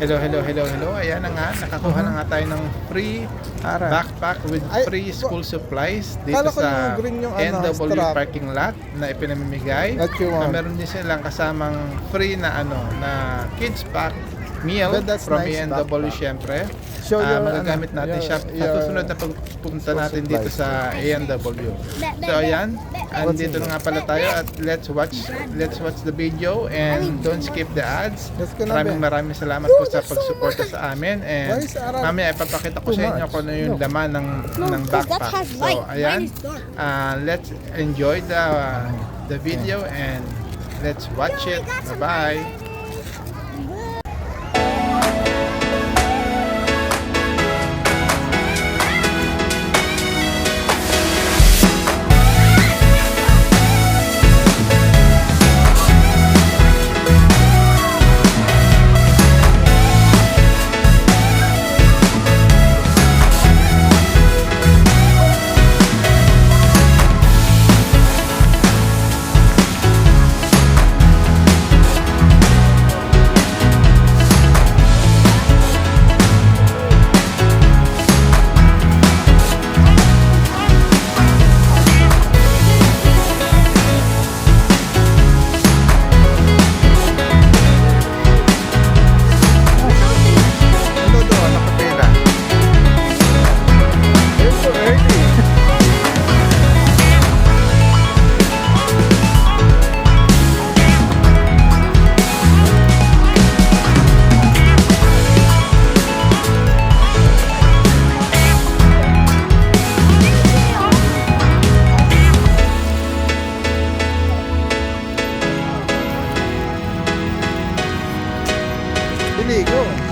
Hello. Ayan na nga, nakakuha na nga tayo ng free backpack with free school supplies dito Kala ko sa yung green yung NW strap. parking lot na ipinamimigay. That you want. Meron din silang kasamang free na na kids pack meal But that's from nice NW backpack. syempre. Show your, Magagamit natin siya sa susunod na pagpunta school natin dito supplies. sa ANW. So ayan, andito na nga pala tayo at let's watch the video and don't skip the ads. That's gonna be- Maraming salamat po sa pagsuporta sa amin, and Why is Arab mamaya ipapakita ko too sa inyo much? kung ano yung No. laman ng because that backpack. has So light. Mine ayan, is dark. let's enjoy the video and let's watch it. Bye-bye. Ano doon? Nakapila. You're so early. Dili, go.